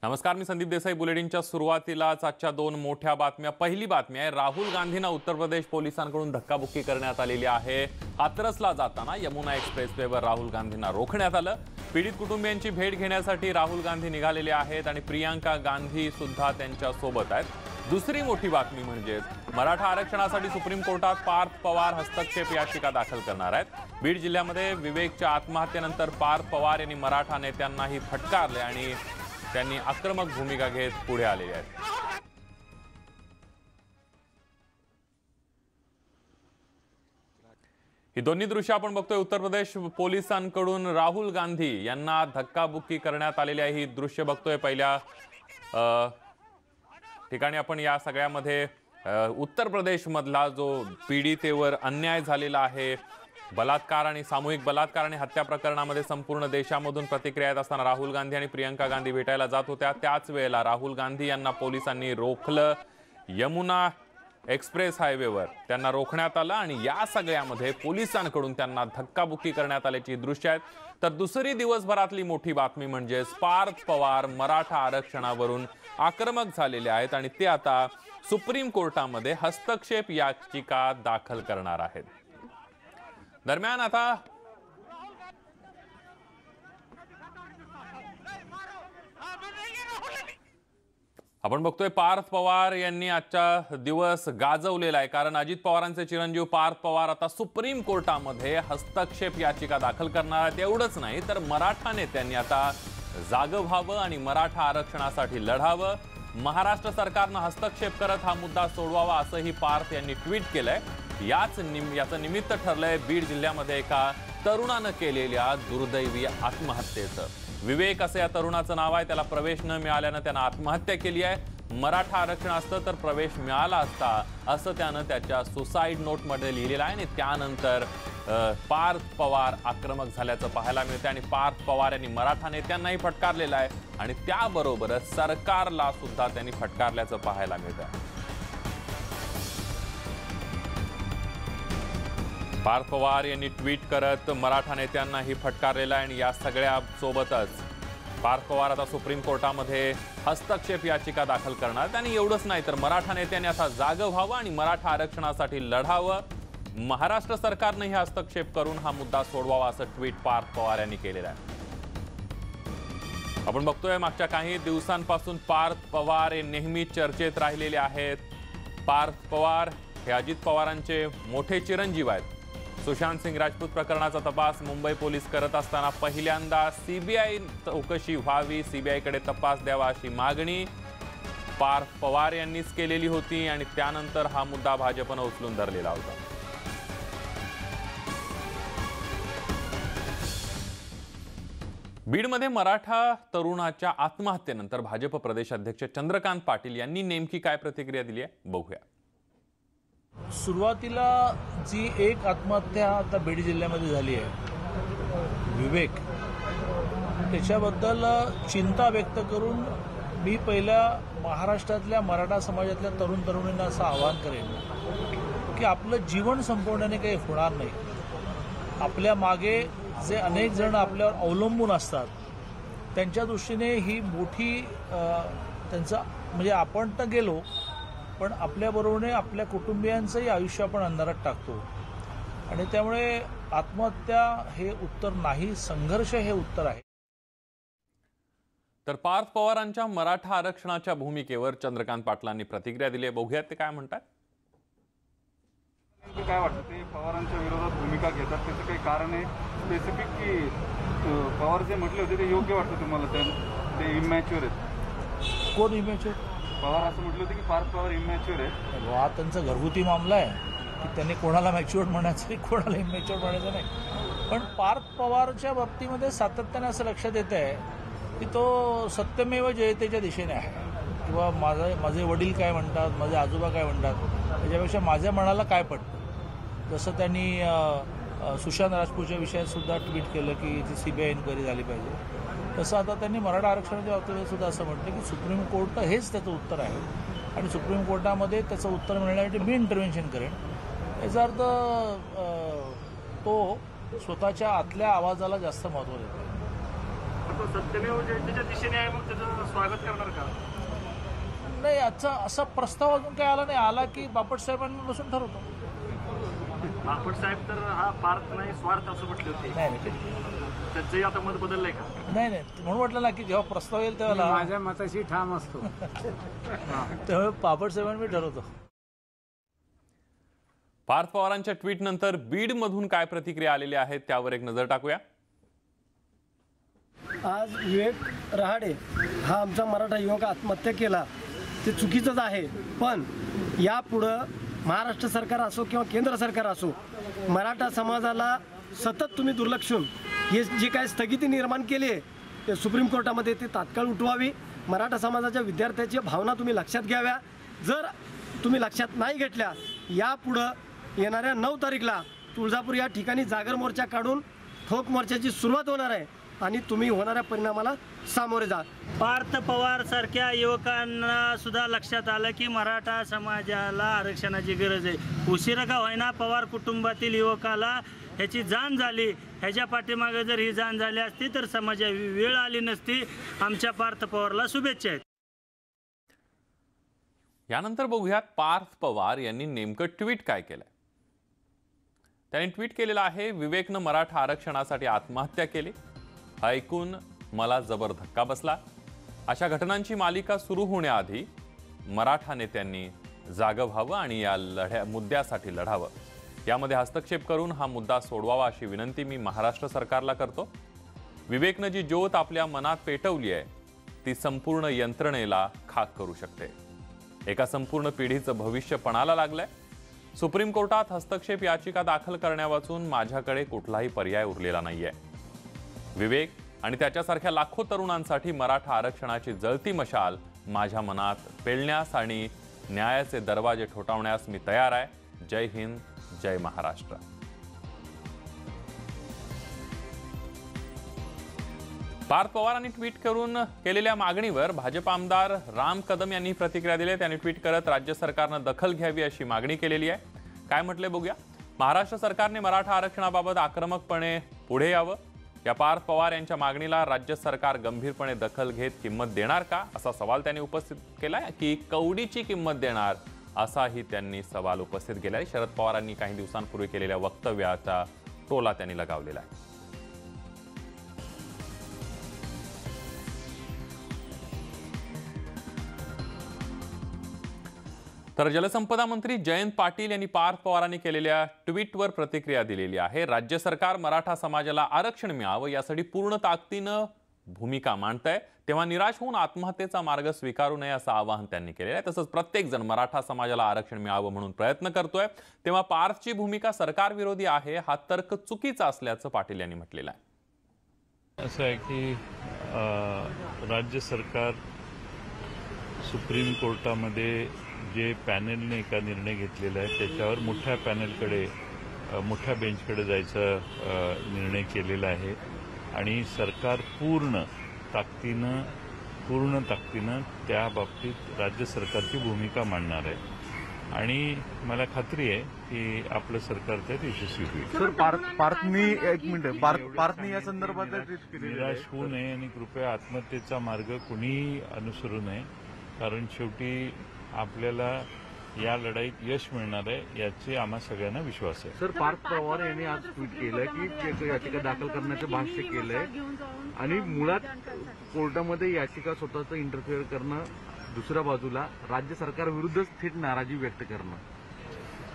नमस्कार, मी संदीप देसाई. बुलेटिनच्या सुरुवातीलाच आजच्या दोन मोठ्या बातम्या. पहिली बातमी आहे, राहुल गांधींना उत्तर प्रदेश पोलिसांकडून धक्काबुक्की करण्यात आलेली आहे. हाथरसला जाताना यमुना एक्सप्रेसवेवर राहुल गांधींना रोखण्यात आलं. पीडित कुटुंबियांची भेट घेण्यासाठी राहुल गांधी निघालेले आहेत आणि प्रियांका गांधी सुद्धा त्यांच्या सोबत आहेत. दुसरी मोठी बातमी म्हणजे मराठा आरक्षणासाठी सुप्रीम कोर्टात पार्थ पवार हस्तक्षेप याचिका दाखल करणार आहेत. बीड जिल्ह्यामध्ये विवेकच्या आत्महत्येनंतर पार्थ पवार यांनी मराठा नेत्यांनाही फटकारले आणि त्यांनी आक्रमक भूमिका घेत पुढे आलेले आहेत. ही दोन्ही दृश्य आपण बघतोय. उत्तर प्रदेश पोलिसांकडून राहुल गांधी यांना धक्काबुक्की करण्यात आलेली आहे. ही दृश्य बघतोय. पहिल्या ठिकाणी आपण या सगळ्यामध्ये उत्तर प्रदेश मधला जो पीडितेवर अन्याय झालेला आहे, बलात्कार आणि सामूहिक बलात्कार आणि हत्या प्रकरणामध्ये संपूर्ण देशामधून प्रतिक्रिया येत असताना राहुल गांधी आणि प्रियांका गांधी भेटायला जात होत्या. त्याच वेळेला राहुल गांधी यांना पोलिसांनी रोखलं. यमुना एक्सप्रेस हायवेवर त्यांना रोखण्यात आलं आणि या सगळ्यामध्ये पोलिसांकडून त्यांना धक्काबुक्की करण्यात आल्याची दृश्य आहेत. तर दुसरी दिवसभरातली मोठी बातमी म्हणजे पार्थ पवार मराठा आरक्षणावरून आक्रमक झालेले आहेत आणि ते आता सुप्रीम कोर्टामध्ये हस्तक्षेप याचिका दाखल करणार आहेत. दरम्यान आता आपण बघतोय पार्थ पवार यांनी आजचा दिवस गाजवलेला आहे, कारण अजित पवारांचे चिरंजीव पार्थ पवार आता सुप्रीम कोर्टामध्ये हस्तक्षेप याचिका दाखल करणार आहेत. एवढंच नाही तर मराठा नेत्यांनी आता जागं व्हावं आणि मराठा आरक्षणासाठी लढावं. महाराष्ट्र सरकारनं हस्तक्षेप करत हा मुद्दा सोडवावा असंही पार्थ यांनी ट्विट केलंय. याचं निमित्त ठरलंय बीड जिल्ह्यामध्ये एका तरुणानं केलेल्या दुर्दैवी आत्महत्येचं. विवेक असं या तरुणाचं नाव आहे. त्याला प्रवेश न मिळाल्यानं त्यानं आत्महत्या केली आहे. मराठा आरक्षण असतं तर प्रवेश मिळाला असता असं त्यानं त्याच्या सुसाईड नोटमध्ये लिहिलेलं आहे. आणि त्यानंतर पार्थ पवार आक्रमक झाल्याचं पाहायला मिळतं आणि पार्थ पवार यांनी मराठा नेत्यांनाही फटकारलेलं आहे आणि त्याबरोबरच सरकारला सुद्धा त्यांनी फटकारल्याचं पाहायला मिळतं. पार्थ पवार यांनी ट्विट करत मराठा नेत्यांनाही फटकारलेला आहे आणि या सगळ्या सोबतच पार्थ पवार आता सुप्रीम कोर्टामध्ये हस्तक्षेप याचिका दाखल करणार. आणि एवढंच नाही तर मराठा नेत्यांनी आता जागं व्हावं आणि मराठा आरक्षणासाठी लढावं. महाराष्ट्र सरकारनेही हस्तक्षेप करून हा मुद्दा सोडवावा असं ट्विट पार्थ पवार यांनी केलेलं आहे. आपण बघतोय मागच्या काही दिवसांपासून पार्थ पवार हे नेहमी चर्चेत राहिलेले आहेत. पार्थ पवार हे अजित पवारांचे मोठे चिरंजीव आहेत. सुशांत सिंग राजपूत प्रकरणाचा तपास मुंबई पोलीस करत असताना पहिल्यांदा सीबीआय चौकशी व्हावी, सीबीआयकडे तपास द्यावा अशी मागणी पार्थ पवार यांनीच केलेली होती आणि त्यानंतर हा मुद्दा भाजपनं उचलून धरलेला होता. बीडमध्ये मराठा तरुणाच्या आत्महत्येनंतर भाजप प्रदेशाध्यक्ष चंद्रकांत पाटील यांनी नेमकी काय प्रतिक्रिया दिली आहे बघूया. सुरुवातीला जी एक आत्महत्या आता बीड जिल्ह्यामध्ये झाली आहे विवेक, त्याच्याबद्दल चिंता व्यक्त करून मी पहिल्या महाराष्ट्रातल्या मराठा समाजातल्या तरुण तरुणींना असं आवाहन करेन की आपलं जीवन संपवण्याने काही होणार नाही. आपल्या मागे जे अनेक जण आपल्यावर अवलंबून असतात त्यांच्या दृष्टीने ही मोठी त्यांचं म्हणजे आपण तर गेलो पण आपल्याबरोबरने आपल्या कुटुंबियांचंही आयुष्य आपण अंधारात टाकतो आणि त्यामुळे आत्महत्या हे उत्तर नाही, संघर्ष हे उत्तर आहे. तर पार्थ पवारांच्या मराठा आरक्षणाच्या भूमिकेवर चंद्रकांत पाटलांनी प्रतिक्रिया दिली आहे. बघूयात ते काय म्हणतात. काय वाटतं ते पवारांच्या विरोधात भूमिका घेतात, त्याचं काही कारण आहे स्पेसिफिक की पवार जे म्हटले होते ते योग्य वाटतं तुम्हाला? ते इमॅच्युअर आहेत. कोण इमॅच्युअर? पवार असं म्हटलं होतं की पार्थ पवार इमॅच्युअर आहे. हा त्यांचा घरगुती मामला आहे की त्यांनी कोणाला मॅच्युअर्ड म्हणायचं कोणाला इमॅच्युअर्ड म्हणायचं नाही. पण पार्थ पवारच्या बाबतीमध्ये सातत्याने असं लक्षात येत आहे की तो सत्यमेव जयतेच्या दिशेने आहे किंवा माझे वडील काय म्हणतात, माझे आजोबा काय म्हणतात त्याच्यापेक्षा माझ्या मनाला काय पडतं. जसं त्यांनी सुशांत राजपूतच्या विषयात सुद्धा ट्विट केलं की ती सीबीआय इन्क्वायरी झाली पाहिजे, तसं आता त्यांनी मराठा आरक्षणाच्या बाबतीत सुद्धा असं म्हटलं की सुप्रीम कोर्ट हेच त्याचं उत्तर आहे आणि सुप्रीम कोर्टामध्ये त्याचं उत्तर मिळण्यासाठी मी इंटरव्हेन्शन करेन. याचा अर्थ तो स्वतःच्या आतल्या आवाजाला जास्त महत्त्व देतो. सत्यमेव जयतेच्या दिशेने आहे, मग त्याचं स्वागत करणार का? नाही, असा प्रस्ताव अजून काय आला नाही. आला की बापट साहेबांनी बसून ठरवतो. बापट साहेब तर हा पार्थ नाही स्वार्थ असं म्हटले होते. त्यांचंही आता मत बदललंय का? नाही म्हणून म्हटलं ना की जेव्हा प्रस्ताव येईल तेव्हा माझ्या मताशी ठाम असतो. तेव्हा बापट साहेबांनी मी ठरवतो. पार्थ पवारांच्या ट्विटनंतर बीडमधून काय प्रतिक्रिया आलेल्या आहेत त्यावर एक नजर टाकूया. आज विवेक रहाडे हा आमचा मराठा युवक आत्महत्या केला ते चुकीचंच आहे, पण यापुढं महाराष्ट्र सरकार असो किंवा केंद्र सरकार असो, मराठा समाजाला सतत तुम्ही दुर्लक्षून हे जे काय स्थगिती निर्माण केली आहे ते सुप्रीम कोर्टामध्ये ते तात्काळ उठवावी. मराठा समाजाच्या विद्यार्थ्याच्या भावना तुम्ही लक्षात घ्याव्या. जर तुम्ही लक्षात नाही घेतल्या, यापुढं येणाऱ्या 9 तारीखला तुळजापूर या ठिकाणी जागर मोर्चा काढून ठोक मोर्चाची सुरुवात होणार आहे आणि तुम्ही होणाऱ्या परिणामाला सामोरे जा. पार्थ पवार सारख्या युवकांना सुद्धा लक्षात आलं की मराठा समाजाला आरक्षणाची गरज आहे. उशिरा का होईना पवार कुटुंबातील युवकाला ह्याची जाण झाली. ह्याच्या पाठीमागे जर ही जाण झाली असती तर समाजाची वेळ आली नसती. आमच्या पार्थ पवारला शुभेच्छा आहेत. यानंतर बघूयात पार्थ पवार यांनी नेमकं ट्विट काय केलंय. त्यांनी ट्विट केलेलं आहे, विवेकनं मराठा आरक्षणासाठी आत्महत्या केली. ऐकून मला जबर धक्का बसला. अशा घटनांची मालिका सुरू होण्याआधी मराठा नेत्यांनी जागं व्हावं आणि या मुद्द्यासाठी लढावं. यामध्ये हस्तक्षेप करून हा मुद्दा सोडवावा अशी विनंती मी महाराष्ट्र सरकारला करतो. विवेकनं जी ज्योत आपल्या मनात पेटवली आहे ती संपूर्ण यंत्रणेला खाक करू शकते. एका संपूर्ण पिढीचं भविष्य पणाला लागलंय. सुप्रीम कोर्टात हस्तक्षेप याचिका दाखल करण्यावाचून माझ्याकडे कुठलाही पर्याय उरलेला नाहीये. विवेक आणि त्याच्यासारख्या लाखो तरुणांसाठी मराठा आरक्षणाची जळती मशाल माझ्या मनात पेलण्यास आणि न्यायाचे दरवाजे ठोठावण्यास मी तयार आहे. जय हिंद, जय महाराष्ट्र. पार्थ पवारांनी ट्विट करून केलेल्या मागणीवर भाजप आमदार राम कदम यांनी प्रतिक्रिया दिली. त्यांनी ट्विट करत राज्य सरकारनं दखल घ्यावी अशी मागणी केलेली आहे. काय म्हटले बघूया. महाराष्ट्र सरकारने मराठा आरक्षणाबाबत आक्रमकपणे पुढे यावं. या पार्थ पवार यांच्या मागणीला राज्य सरकार गंभीरपणे दखल घेत किंमत देणार का असा सवाल त्यांनी उपस्थित केलाय, की कवडीची किंमत देणार असाही त्यांनी सवाल उपस्थित केलाय. शरद पवारांनी काही दिवसांपूर्वी केलेल्या वक्तव्याचा टोला त्यांनी लगावलेला आहे. तर जलसंपदा मंत्री जयंत पाटील यांनी पार्थ पवारांनी केलेल्या ट्विटवर प्रतिक्रिया दिलेली आहे. राज्य सरकार मराठा समाजाला आरक्षण मिळावं यासाठी पूर्ण ताकदीनं भूमिका मांडतंय, तेव्हा निराश होऊन आत्महत्येचा मार्ग स्वीकारू नये असं आवाहन त्यांनी केलेलं आहे. तसंच प्रत्येक जण मराठा समाजाला आरक्षण मिळावं म्हणून प्रयत्न करतोय, तेव्हा पार्थची भूमिका सरकारविरोधी आहे हा तर्क चुकीचा असल्याचं पाटील यांनी म्हटलेलं आहे. असं आहे की राज्य सरकार सुप्रीम कोर्टामध्ये जे पॅनेलने एका निर्णय घेतलेला आहे त्याच्यावर मोठ्या पॅनेलकडे मोठ्या बेंचकडे जायचा निर्णय केलेला आहे आणि सरकार पूर्ण ताकदीनं त्या बाबतीत राज्य सरकारची भूमिका मांडणार आहे आणि मला खात्री आहे की आपलं सरकार त्यात यशस्वी होईल. सर पार्थनी एक मिनिट पार्थनी या संदर्भात निराश होऊ नये आणि कृपया आत्महत्येचा मार्ग कुणीही अनुसरू नये, कारण शेवटी आपल्याला या लढाईत यश मिळणार आहे याची आम्हा सगळ्यांना विश्वास आहे. सर पार्थ पवार यांनी आज ट्विट केलंय की याचिका दाखल करण्याचं भाष्य केलंय आणि मुळात कोर्टामध्ये याचिका स्वतःचं इंटरफेअर करणं, दुसऱ्या बाजूला राज्य सरकारविरुद्धच थेट नाराजी व्यक्त करणं.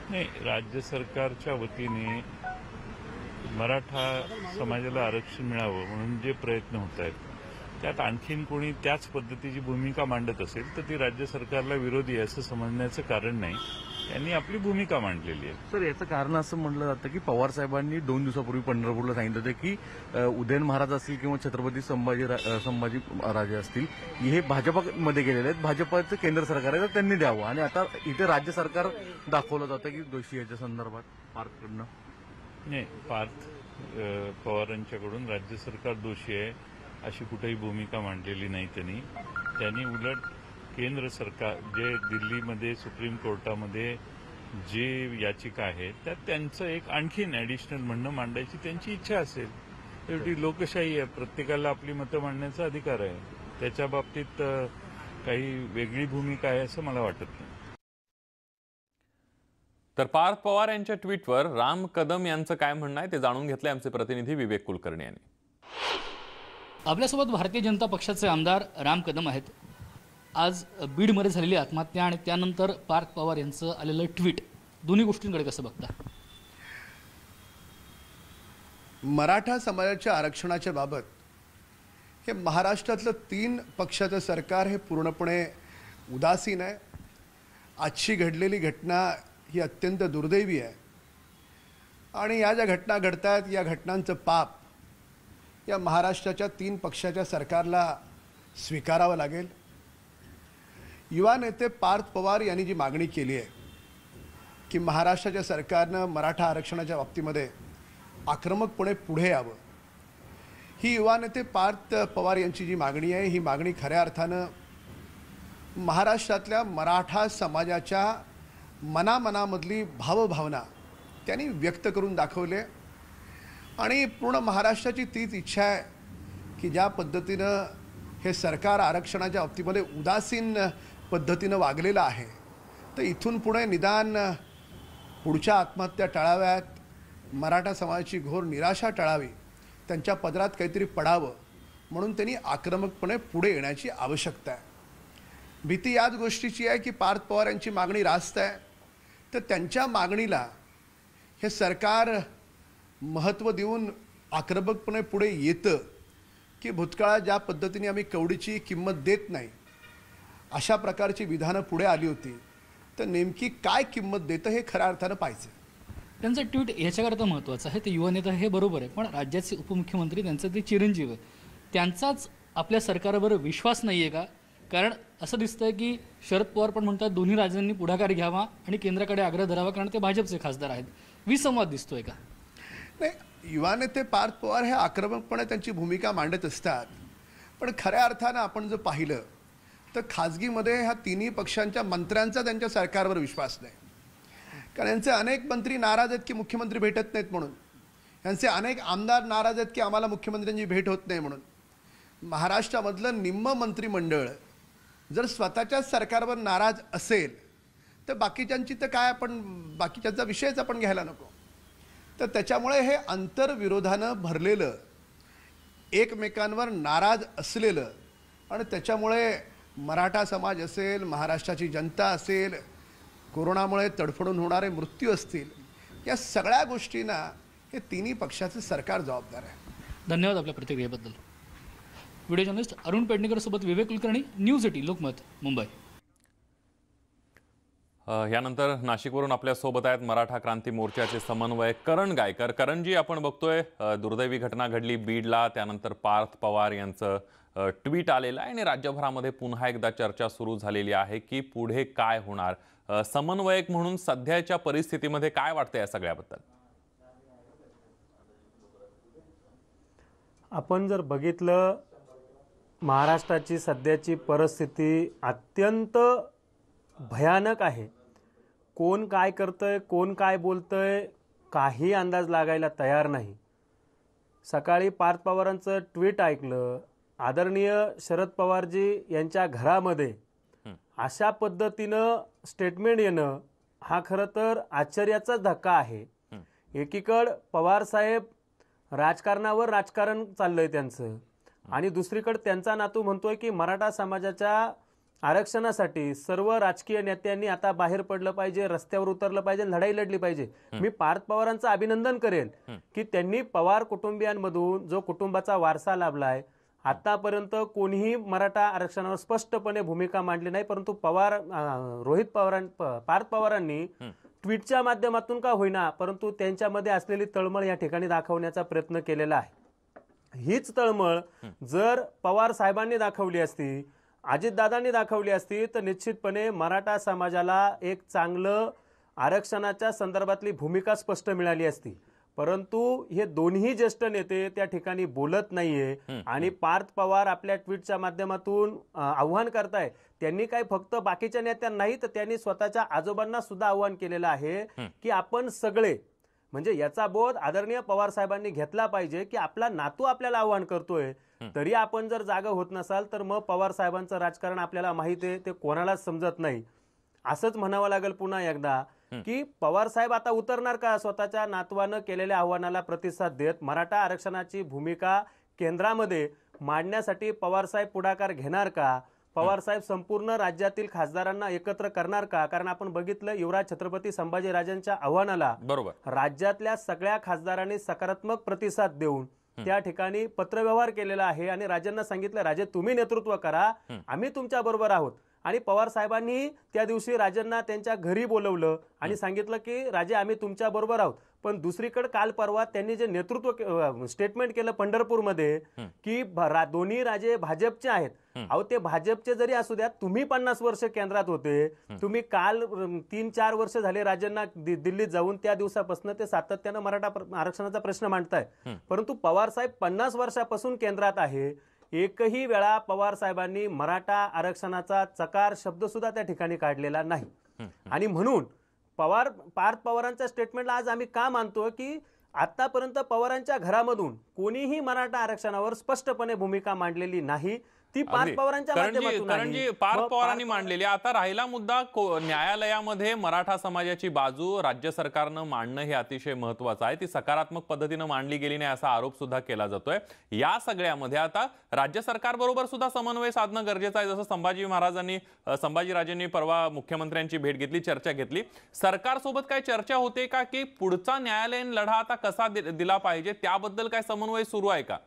नाही, राज्य सरकारच्या वतीने मराठा समाजाला आरक्षण मिळावं म्हणून जे प्रयत्न होत आहेत त्यात आणखीन कोणी त्याच पद्धतीची भूमिका मांडत असेल तर ती राज्य सरकारला विरोधी आहे असं समजण्याचं कारण नाही. त्यांनी आपली भूमिका मांडलेली आहे. सर याचं कारण असं म्हटलं जातं की पवार साहेबांनी 2 दिवसापूर्वी पंढरपूरला सांगितलं होतं की उदयन महाराज असतील किंवा छत्रपती संभाजी राजे असतील हे भाजपामध्ये गेलेले आहेत, भाजपाचं केंद्र सरकार आहे तर त्यांनी द्यावं आणि आता इथे राज्य सरकार दाखवलं जातं की दोषी याच्या संदर्भात पार्थकडनं. नाही, पार्थ पवारांच्याकडून राज्य सरकार दोषी आहे अशी कुठेही भूमिका मांडलेली नाही. त्यांनी उलट केंद्र सरकार जे दिल्लीमध्ये सुप्रीम कोर्टामध्ये जे याचिका आहे त्यात त्यांचं एक आणखीन ॲडिशनल म्हणणं मांडायची त्यांची इच्छा असेल शेवटी लोकशाही आहे, प्रत्येकाला आपली मतं मांडण्याचा अधिकार आहे. त्याच्या बाबतीत काही वेगळी भूमिका आहे असं मला वाटत नाही. तर पार्थ पवार यांच्या ट्विटवर राम कदम यांचं काय म्हणणं आहे ते जाणून घेतले आमचे प्रतिनिधी विवेक कुलकर्णी यांनी. आपल्यासोबत भारतीय जनता पक्षाचे आमदार राम कदम आहेत. आज बीडमध्ये झालेली आत्महत्या आणि त्यानंतर पार्थ पवार यांचं आलेलं ट्विट, दोन्ही गोष्टींकडे कसं बघता? मराठा समाजाच्या आरक्षणाच्या बाबत हे महाराष्ट्रातलं 3 पक्षाचं सरकार हे पूर्णपणे उदासीन आहे. आजची घडलेली घटना ही अत्यंत दुर्दैवी आहे आणि या ज्या घटना घडतात या घटनांचं पाप या महाराष्ट्राच्या 3 पक्षाच्या सरकारला स्वीकारावं लागेल. युवा नेते पार्थ पवार यांनी जी मागणी केली आहे की महाराष्ट्राच्या सरकारनं मराठा आरक्षणाच्या बाबतीमध्ये आक्रमकपणे पुढे यावं, ही युवा नेते पार्थ पवार यांची जी मागणी आहे ही मागणी खऱ्या अर्थानं महाराष्ट्रातल्या मराठा समाजाच्या मनामनामधली भावभावना त्यांनी व्यक्त करून दाखवले आणि पूर्ण महाराष्ट्राची तीच इच्छा आहे की ज्या पद्धतीनं हे सरकार आरक्षणाच्या बाबतीमध्ये उदासीन पद्धतीनं वागलेलं आहे तर इथून पुढे निदान पुढच्या आत्महत्या टाळाव्यात, मराठा समाजाची घोर निराशा टाळावी, त्यांच्या पदरात काहीतरी पडावं म्हणून त्यांनी आक्रमकपणे पुढे येण्याची आवश्यकता आहे. भीती याच गोष्टीची आहे की पार्थ पवार यांची मागणी रास्त आहे तर त्यांच्या मागणीला हे सरकार महत्त्व देऊन आक्रमकपणे पुढे येतं की भूतकाळात ज्या पद्धतीने आम्ही कवडीची किंमत देत नाही अशा प्रकारची विधानं पुढे आली होती तर नेमकी काय किंमत देतं हे खऱ्या अर्थानं पाहिजे. त्यांचं ट्विट याच्याकरता महत्त्वाचं आहे. ते युवा नेता हे बरोबर आहे, पण राज्याचे उपमुख्यमंत्री त्यांचं ते चिरंजीव आहे, त्यांचाच आपल्या सरकारवर विश्वास नाही आहे का? कारण असं दिसतंय की शरद पवार पण म्हणतात दोन्ही राज्यांनी पुढाकार घ्यावा आणि केंद्राकडे आग्रह धरावा कारण ते भाजपचे खासदार आहेत. विसंवाद दिसतोय का? नाही, युवा नेते पार्थ पवार हे आक्रमकपणे त्यांची भूमिका मांडत असतात, पण खऱ्या अर्थानं आपण जर पाहिलं तर खाजगीमध्ये ह्या 3ही पक्षांच्या मंत्र्यांचा त्यांच्या सरकारवर विश्वास नाही. कारण यांचे अनेक मंत्री नाराज आहेत की मुख्यमंत्री भेटत नाहीत म्हणून, यांचे अनेक आमदार नाराज आहेत की आम्हाला मुख्यमंत्र्यांची भेट होत नाही म्हणून. महाराष्ट्रामधलं निम्म मंत्रिमंडळ जर स्वतःच्याच सरकारवर नाराज असेल तर बाकीच्यांची तर काय, आपण बाकीच्यांचा विषयच आपण घ्यायला नको. तर त्याच्यामुळे हे आंतरविरोधानं भरलेलं, एकमेकांवर नाराज असलेलं आणि त्याच्यामुळे मराठा समाज असेल, महाराष्ट्राची जनता असेल, कोरोनामुळे तडफडून होणारे मृत्यू असतील, या सगळ्या गोष्टींना हे 3ही पक्षाचं सरकार जबाबदार आहे. धन्यवाद आपल्या प्रतिक्रियेबद्दल. व्हिडिओ जर्नलिस्ट अरुण पेडणेकर सोबत विवेक कुलकर्णी, न्यूज 18 लोकमत, मुंबई. यानंतर नाशिकवरून आपल्या सोबत आहेत मराठा क्रांती मोर्चाचे समन्वयक करण गायकर. करणजी, आपण बघतोय दुर्दैवी घटना घडली बीडला, त्यानंतर पार्थ पवार यांचं ट्विट आलेलं आहे आणि राज्यभरामध्ये पुन्हा एकदा चर्चा सुरू झालेली आहे की पुढे काय होणार. समन्वयक म्हणून सध्याच्या परिस्थितीमध्ये काय वाटतं या सगळ्याबद्दल? आपण जर बघितलं महाराष्ट्राची सध्याची परिस्थिती अत्यंत भयानक आहे. कोण काय करतंय, कोण काय बोलतंय, काही अंदाज लागायला तयार नाही. सकाळी पार्थ पवारांचं ट्विट ऐकलं, आदरणीय शरद पवारजी यांच्या घरामध्ये अशा पद्धतीनं स्टेटमेंट येणं हा खरं तर आश्चर्याचाच धक्का आहे. एकीकडं पवार साहेब राजकारणावर राजकारण चाललंय त्यांचं आणि दुसरीकडे त्यांचा नातू म्हणतोय की मराठा समाजाच्या आरक्षणासाठी सर्व राजकीय नेत्यांनी आता बाहेर पडलं पाहिजे, रस्त्यावर उतरलं पाहिजे, लढाई लढली पाहिजे. मी पार्थ पवारांचं अभिनंदन करेन की त्यांनी पवार कुटुंबियांमधून जो कुटुंबाचा वारसा लाभलाय, आतापर्यंत कोणीही मराठा आरक्षणावर स्पष्टपणे भूमिका मांडली नाही, परंतु पार्थ पवारांनी ट्विटच्या माध्यमातून का होईना परंतु त्यांच्यामध्ये असलेली तळमळ या ठिकाणी दाखवण्याचा प्रयत्न केलेला आहे. हीच तळमळ जर पवार साहेबांनी दाखवली असती, अजितदादांनी दाखवली असती तर निश्चितपणे मराठा समाजाला एक चांगलं आरक्षणाच्या संदर्भातली भूमिका स्पष्ट मिळाली असती. परंतु हे दोन्ही ज्येष्ठ नेते त्या ठिकाणी बोलत नाहीये आणि पार्थ पवार आपल्या ट्विटच्या माध्यमातून आव्हान करताय. त्यांनी काय फक्त बाकीच्या नेत्यांना नाही तर त्यांनी स्वतःच्या आजोबांना सुद्धा आव्हान केलेलं आहे की आपण सगळे म्हणजे याचा बोध आदरणीय पवार साहेबांनी घेतला पाहिजे की आपला नातू आपल्याला आव्हान करतोय, तरी आपण जर जागा होत नसाल तर मग पवार साहेबांचं राजकारण आपल्याला माहिती आहे ते कोणालाच समजत नाही. असंच म्हणावं लागेल पुन्हा एकदा की पवार साहेब आता उतरणार का स्वतःच्या नातवानं केलेल्या आव्हानाला प्रतिसाद देत? मराठा आरक्षणाची भूमिका केंद्रामध्ये मांडण्यासाठी पवार साहेब पुढाकार घेणार का? पवार साहेब संपूर्ण राज्यातील खासदारांना एकत्र करणार का? कारण आपण बघितलं युवराज छत्रपती संभाजीराजांच्या आव्हानाला बरोबर राज्यातल्या सगळ्या खासदारांनी सकारात्मक प्रतिसाद देऊन त्या ठिकाणी पत्रव्यवहार केलेला आहे आणि राजांना सांगितलं, राजे तुम्ही नेतृत्व करा, आम्ही तुमच्या बरोबर आहोत. आणि पवार साहेबांनी त्या दिवशी राजांना त्यांच्या घरी बोलवलं आणि सांगितलं की राजे आम्ही तुमच्या बरोबर आहोत. पण दुसरीकडे काल परवा त्यांनी जे नेतृत्व स्टेटमेंट केलं पंढरपूरमध्ये की दोन्ही राजे भाजपचे आहेत. अहो ते भाजपचे जरी असू द्या, तुम्ही 50 वर्ष केंद्रात होते, तुम्ही काल 3-4 वर्ष झाले राजांना दिल्लीत जाऊन त्या दिवसापासून ते सातत्यानं मराठा आरक्षणाचा प्रश्न मांडताय. परंतु पवार साहेब 50 वर्षापासून केंद्रात आहे, एकही वेळा पवार साहेबांनी मराठा आरक्षणाचा चकार शब्द सुद्धा त्या ठिकाणी काढलेला नाही. आणि म्हणून पार्थ पवारांच्या स्टेटमेंटला आज आम्ही का मानतो की आतापर्यंत पवारांच्या घरामधून कोणीही मराठा आरक्षणावर स्पष्टपणे भूमिका मांडलेली नाही. ती पार्थ पवारांच्या माध्यमातून करणजी पार्थ पवारांनी मांडलेली. आता राहिला मुद्दा न्यायालयामध्ये मराठा समाजाची बाजू राज्य सरकारनं मांडणं हे अतिशय महत्वाचं आहे. ती सकारात्मक पद्धतीनं मांडली गेली नाही असा आरोप सुद्धा केला जातोय. या सगळ्यामध्ये आता राज्य सरकार बरोबर सुद्धा समन्वय साधणं गरजेचं आहे. जसं संभाजीराजांनी परवा मुख्यमंत्र्यांची भेट घेतली, चर्चा घेतली. सरकारसोबत काय चर्चा होते का की पुढचा न्यायालयीन लढा आता कसा दिला पाहिजे त्याबद्दल काय समन्वय सुरू आहे का?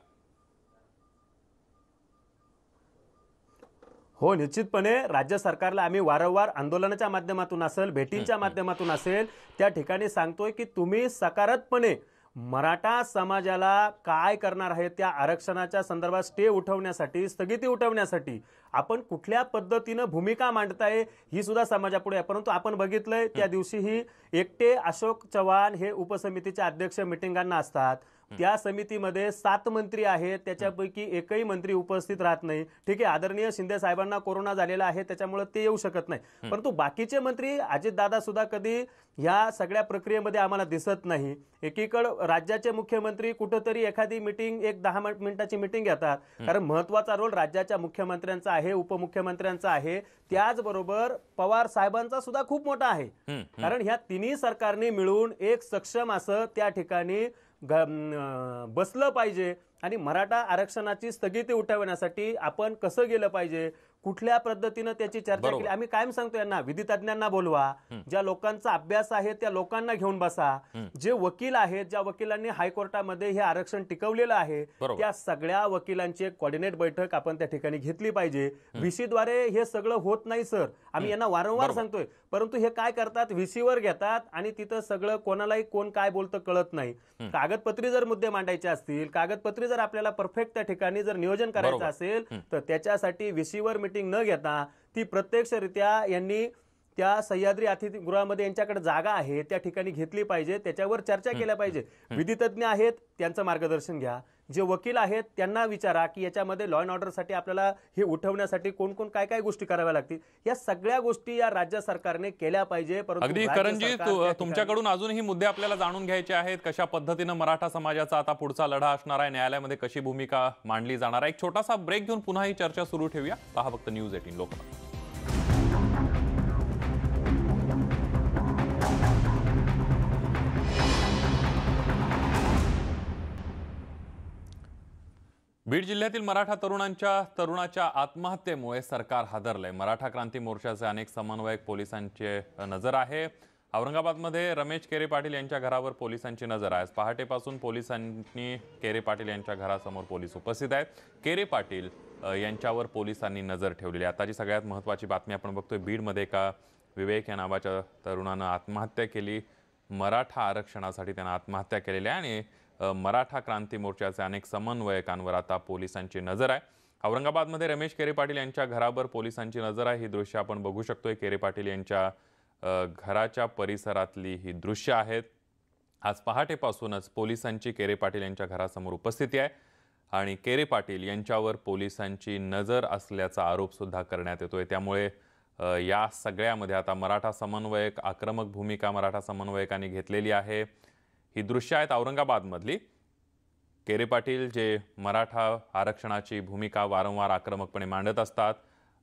हो, निश्चितपणे राज्य सरकारला आम्ही वारंवार आंदोलनाच्या माध्यमातून असेल, भेटींच्या माध्यमातून असेल, त्या ठिकाणी सांगतोय की तुम्ही सकारात्मकपणे मराठा समाजाला काय करणार आहे त्या आरक्षणाच्या संदर्भात स्टे उठवण्यासाठी, स्थगिती उठवण्यासाठी आपण कुठल्या पद्धतीनं भूमिका मांडताय ही सुद्धा समाजापुढे आहे. परंतु आपण बघितलंय त्या दिवशीही एकटे अशोक चव्हाण हे उपसमितीचे अध्यक्ष मिटिंगांना असतात. त्या समितीमध्ये 7 मंत्री आहेत, त्याच्यापैकी एकही मंत्री उपस्थित राहत नाही. ठीक आहे, आदरणीय शिंदे साहेबांना कोरोना झालेला आहे त्याच्यामुळे ते येऊ शकत नाही. परंतु बाकीचे मंत्री अजितदादा सुद्धा कधी या सगळ्या प्रक्रियेमध्ये आम्हाला दिसत नाही. एकीकडे राज्याचे मुख्यमंत्री कुठेतरी एखादी मीटिंग 10 मिनिटाची मीटिंग घेतात, कारण महत्वाचा रोल राज्याच्या मुख्यमंत्र्यांचा आहे, उपमुख्यमंत्र्यांचा आहे, त्याचबरोबर पवार साहेबांचा सुद्धा खूप मोठा आहे. कारण ह्या तिन्ही सरकारने मिळून एक सक्षम असं त्या ठिकाणी बसलं पाहिजे आणि मराठा आरक्षणाची स्थगिती उठवण्यासाठी आपण कसं गेलं पाहिजे, कुठल्या पद्धतीनं त्याची चर्चा केली. आम्ही कायम सांगतो यांना विधी तज्ञांना बोलवा, ज्या लोकांचा अभ्यास आहे त्या लोकांना घेऊन बसा, जे वकील आहेत, ज्या वकिलांनी हायकोर्टामध्ये हे आरक्षण टिकवलेलं आहे त्या सगळ्या वकिलांची एक कोऑर्डिनेट बैठक आपण त्या ठिकाणी घेतली पाहिजे. व्हीसीद्वारे हे सगळं होत नाही सर, आम्ही यांना वारंवार सांगतोय. परंतु हे काय करतात, व्हीसीवर घेतात आणि तिथं सगळं कोणालाही कोण काय बोलतं कळत नाही. कागदपत्री जर मुद्दे मांडायचे असतील, कागदपत्री जर आपल्याला परफेक्ट त्या ठिकाणी जर नियोजन करायचं असेल तर त्याच्यासाठी व्हीसीवर मीटिंग न घेता ती प्रत्यक्षरित्या यांनी त्या सह्याद्री अतिथीगृहामध्ये यांच्याकडे जागा आहे त्या ठिकाणी घेतली पाहिजे, त्याच्यावर चर्चा केल्या पाहिजे. विधी तज्ञ आहेत त्यांचं मार्गदर्शन घ्या, जे वकील आहेत त्यांना विचारा की याच्यामध्ये लॉ अँड ऑर्डरसाठी आपल्याला हे उठवण्यासाठी कोण कोण काय काय गोष्टी कराव्या लागतील. या सगळ्या गोष्टी या राज्य सरकारने केल्या पाहिजे. अगदी करणजी, तुमच्याकडून अजूनही मुद्दे आपल्याला जाणून घ्यायचे आहेत. कशा पद्धतीनं मराठा समाजाचा आता पुढचा लढा असणार आहे, न्यायालयामध्ये कशी भूमिका मांडली जाणार आहे. एक छोटासा ब्रेक घेऊन पुन्हा ही चर्चा सुरू ठेवूया. पहा फक्त न्यूज 18 लोकमत. बीड जिल्ह्यातील मराठा तरुणाच्या आत्महत्येमुळे सरकार हादरलंय. मराठा क्रांती मोर्चाचे अनेक समन्वयक पोलिसांची नजर आहे. औरंगाबादमध्ये रमेश केरे पाटील यांच्या घरावर पोलिसांची नजर आहे. पहाटेपासून पोलिसांनी केरे पाटील यांच्या घरासमोर पोलीस उपस्थित आहेत. केरे पाटील यांच्यावर पोलिसांनी नजर ठेवलेली आहे. आताची सगळ्यात महत्त्वाची बातमी आपण बघतोय. बीडमध्ये एका विवेक या नावाच्या तरुणानं आत्महत्या केली. मराठा आरक्षणासाठी त्यानं आत्महत्या केलेली आहे आणि मराठा क्रांती मोर्चाचे अनेक समन्वयकांवर आता पोलिसांची नजर आहे. औरंगाबादमध्ये रमेश केरे पाटील यांच्या घरावर पोलिसांची नजर आहे. ही दृश्य आपण बघू शकतोय. केरे पाटील यांच्या घराच्या परिसरातली ही दृश्य आहेत. आज पहाटेपासूनच पोलिसांची केरे पाटील यांच्या घरासमोर उपस्थिती आहे आणि केरे पाटील यांच्यावर पोलिसांची नजर असल्याचा आरोप सुद्धा करण्यात येतोय. त्यामुळे या सगळ्यामध्ये आता मराठा समन्वयक, आक्रमक भूमिका मराठा समन्वयकांनी घेतलेली आहे. ही दृश्य आहेत औरंगाबादमधली। केरे पाटील जे मराठा आरक्षणाची भूमिका वारंवार आक्रमकपणे मांडत असतात,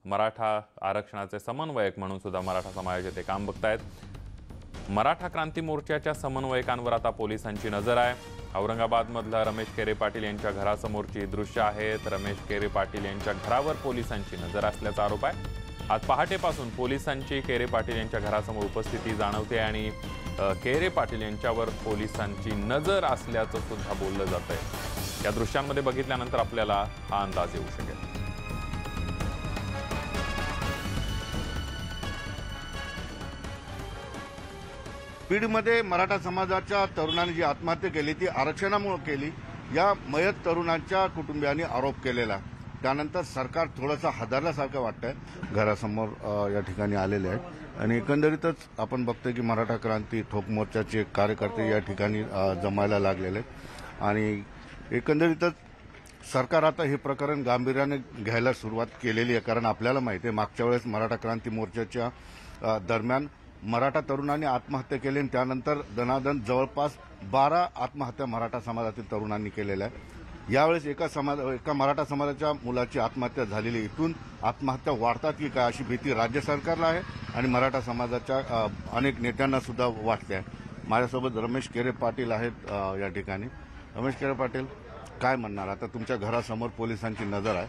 मराठा आरक्षणाचे समन्वयक म्हणून सुद्धा मराठा समाजाचे ते काम बघतायत। मराठा क्रांती मोर्चाच्या समन्वयकांवर आता पोलिसांची नजर आहे। औरंगाबादमधला रमेश केरे पाटील यांच्या घरासमोरची दृश्य आहेत। रमेश केरे पाटील यांच्या घरावर पोलिसांची नजर असल्याचा आरोप आहे। आज पहाटेपासून पोलिसांची केरे पाटील यांच्या घरासमोर उपस्थिती जाणवते आणि केरे पाटील यांच्यावर पोलिसांची नजर असल्याचं सुद्धा बोललं जात आहे। या दृश्यांमध्ये बघितल्यानंतर आपल्याला हा अंदाज येऊ शकेल। बीडमध्ये मराठा समाजाच्या तरुणांनी जी आत्महत्या केली ती आरक्षणामुळे केली, या मयत तरुणांच्या कुटुंबियांनी आरोप केलेला। त्यानंतर सरकार थोडंसं हादरल्यासारखं वाटतंय। घरासमोर या ठिकाणी आलेले आहेत आणि एकंदरीतच आपण बघतोय की मराठा क्रांती ठोक मोर्चाचे कार्यकर्ते या ठिकाणी जमायला लागलेले आहेत आणि एकंदरीतच सरकार आता हे प्रकरण गांभीर्याने घ्यायला सुरुवात केलेली आहे। कारण आपल्याला माहिती आहे मागच्या वेळेस मराठा क्रांती मोर्चाच्या दरम्यान मराठा तरुणांनी आत्महत्या केली आणि त्यानंतर दनादन जवळपास 12 आत्महत्या मराठा समाजातील तरुणांनी केलेल्या आहेत। यावेळेस एका मराठा समाजाच्या मुलाची आत्महत्या झालेली, इथून आत्महत्या वाढतात की काय अशी भीती राज्य सरकारला आहे आणि मराठा समाजाच्या अनेक नेत्यांना सुद्धा वाटते आहे। माझ्यासोबत रमेश केरे पाटील आहेत या ठिकाणी। रमेश केरे पाटील, काय म्हणणार? आता तुमच्या घरासमोर पोलिसांची नजर आहे,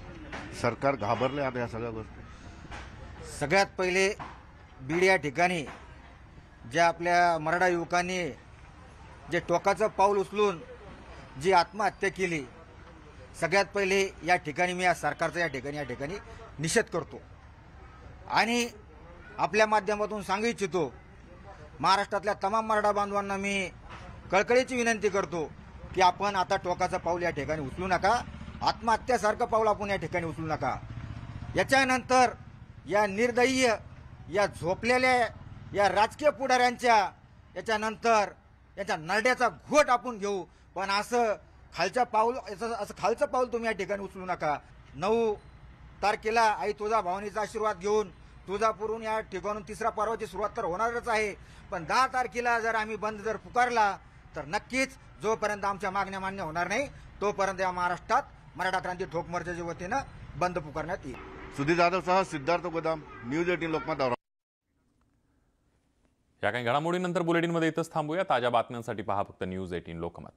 सरकार घाबरले आता या सगळ्या गोष्टी? सगळ्यात पहिले बीड या ठिकाणी ज्या आपल्या मराठा युवकांनी जे टोकाचं पाऊल उचलून जी आत्महत्या केली, सगळ्यात पहिले या ठिकाणी मी या सरकारचा या ठिकाणी निषेध करतो आणि आपल्या माध्यमातून सांगू इच्छितो, महाराष्ट्रातल्या तमाम मराठा बांधवांना मी कळकळीची विनंती करतो की आपण आता टोकाचं पाऊल या ठिकाणी उचलू नका, आत्महत्यासारखं पाऊल आपण या ठिकाणी उचलू नका। याच्यानंतर या निर्दयी, या झोपलेल्या या राजकीय पुढाऱ्यांच्या याच्यानंतर याच्या नरड्याचा घोट आपण घेऊ, पण असं खालचं पाऊल तुम्ही या ठिकाणी उचलू नका। 9 तारखेला आई तुळजाभवानीचा आशीर्वाद घेऊन तुळजापूरहून या ठिकाणून तिसरा पर्वाची सुरुवात तर होणारच आहे, पण 10 तारखेला जर आम्ही बंद जर पुकारला तर नक्कीच जोपर्यंत आमच्या मागण्या मान्य होणार नाही तोपर्यंत या महाराष्ट्रात मराठा क्रांती ठोक मोर्चाच्या वतीनं बंद पुकारण्यात येईल। सुधीर जाधवसह सिद्धार्थ गोदाम, न्यूज 18 लोकमत। या काही घडामोडीनंतर बुलेटिनमध्ये इथंच थांबूया। ताज्या बातम्यांसाठी पहा फक्त न्यूज 18 लोकमत।